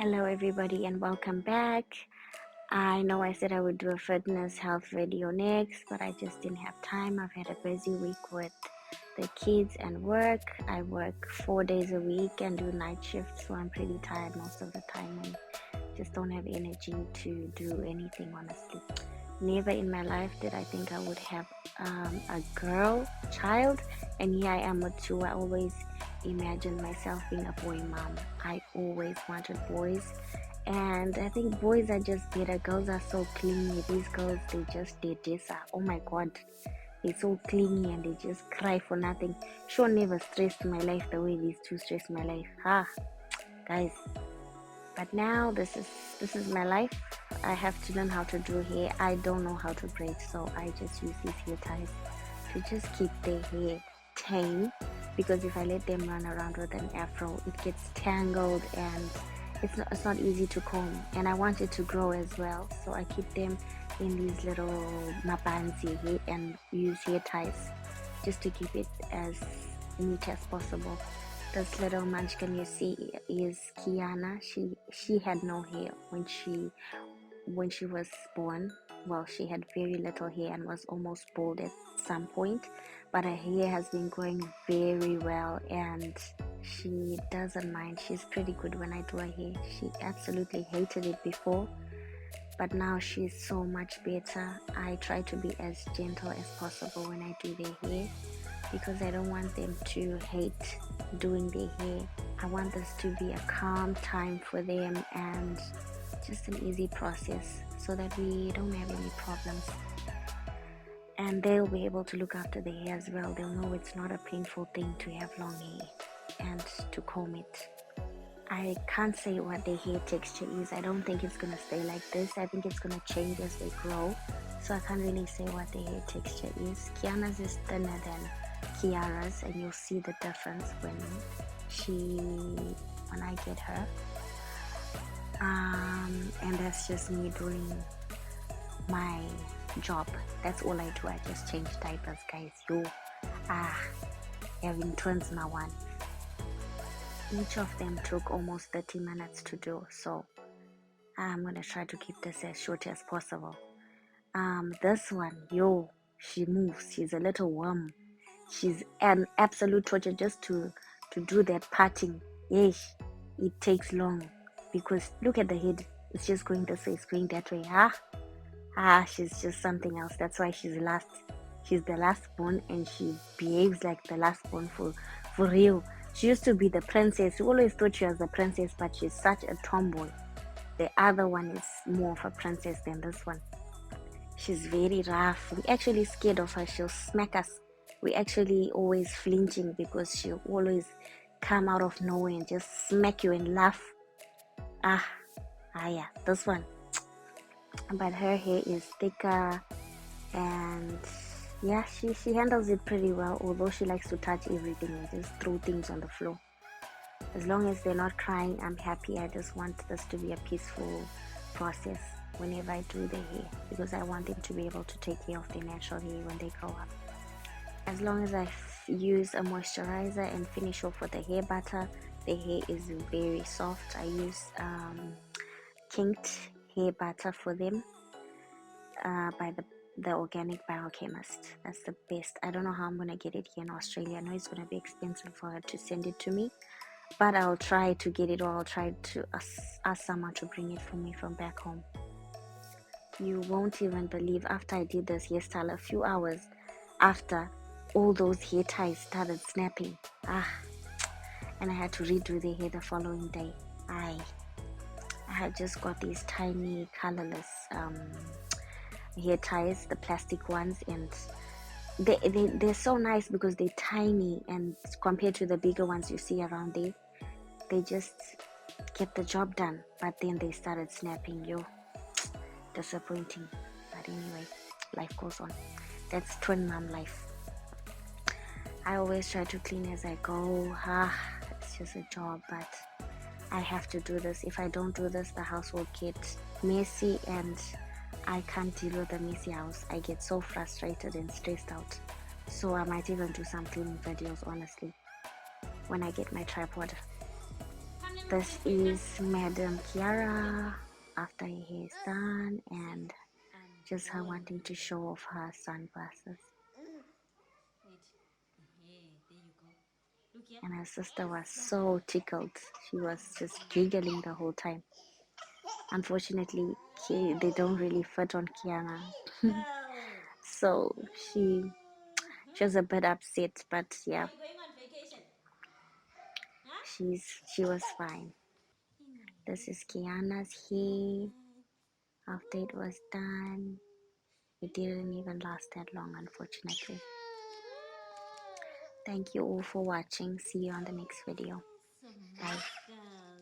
Hello, everybody, and welcome back. I know I said I would do a fitness health video next, but I just didn't have time. I've had a busy week with the kids and work. I work 4 days a week and do night shifts, so I'm pretty tired most of the time and just don't have energy to do anything, honestly. Never in my life did I think I would have a girl child, and here I am with two. I always imagined myself being a boy mom. I always wanted boys, and I think boys are just better. Girls are so clingy. These girls, they just are. Oh my god, they're so clingy and they just cry for nothing. Sure, never stressed my life the way these two stress my life. Guys. But now this is my life. I have to learn how to do hair. I don't know how to braid, so I just use these hair ties to just keep their hair tame, because if I let them run around with an afro, it gets tangled and it's not easy to comb, and I want it to grow as well, so I keep them in these little mabanzi here and use hair ties just to keep it as neat as possible. This little munchkin you see is Kiana. She had no hair when she was born. Well, she had very little hair and was almost bald at some point, but her hair has been growing very well and she doesn't mind. She's pretty good when I do her hair. She absolutely hated it before, but now she's so much better. I try to be as gentle as possible when I do their hair, because I don't want them to hate doing their hair. I want this to be a calm time for them and just an easy process so that we don't have any problems. And they'll be able to look after their hair as well. They'll know it's not a painful thing to have long hair and to comb it. I can't say what their hair texture is. I don't think it's going to stay like this. I think it's going to change as they grow. So I can't really say what their hair texture is. Kiana's is thinner than Kiara's, and you'll see the difference when I get her. And that's just me doing my job. That's all I do. I just change diapers, guys. Having twins now, one. Each of them took almost 30 minutes to do, so I'm gonna try to keep this as short as possible. This one, she moves. She's a little worm. She's an absolute torture just to do that parting. Yes, it takes long, because look at the head. It's just going this way, it's going that way. She's just something else. That's why she's last. She's the last born, and she behaves like the last born for real. She used to be the princess. We always thought she was the princess, but she's such a tomboy. The other one is more of a princess than this one. She's very rough. We're actually scared of her. She'll smack us. We actually always flinching because she'll always come out of nowhere and just smack you and laugh. Yeah, this one. But her hair is thicker, and yeah, she handles it pretty well, although she likes to touch everything and just throw things on the floor. As long as they're not crying, I'm happy. I just want this to be a peaceful process whenever I do their hair, because I want them to be able to take care of their natural hair when they grow up. As long as I use a moisturizer and finish off with the hair butter, the hair is very soft. I use kinked hair butter for them by the organic biochemist. That's the best. I don't know how I'm gonna get it here in Australia. I know it's gonna be expensive for her to send it to me, but I'll try to get it, or I'll try to ask someone to bring it for me from back home. You won't even believe, after I did this hairstyle, a few hours after, all those hair ties started snapping. And I had to redo the hair the following day. I had just got these tiny colorless hair ties, the plastic ones, and they're so nice because they're tiny, and compared to the bigger ones you see around there, they just get the job done. But then they started snapping. Disappointing. But anyway, life goes on. That's twin mom life. I always try to clean as I go. It's just a job, but I have to do this. If I don't do this, the house will get messy, and I can't deal with a messy house. I get so frustrated and stressed out. So I might even do some cleaning videos, honestly, when I get my tripod. This is Madam Kiara after her hair is done and I'm just her done wanting to here. show off her sunglasses. Wait. Hey, there you go. Look here. And her sister was Yes. so tickled. She was just giggling the whole time. Unfortunately, they don't really fit on Kiana. Oh. So she was a bit upset, but Are yeah, you going on vacation? Huh? she was fine. This is Kiana's hair after it was done. It didn't even last that long, unfortunately. Thank you all for watching. See you on the next video. Bye. Samantha.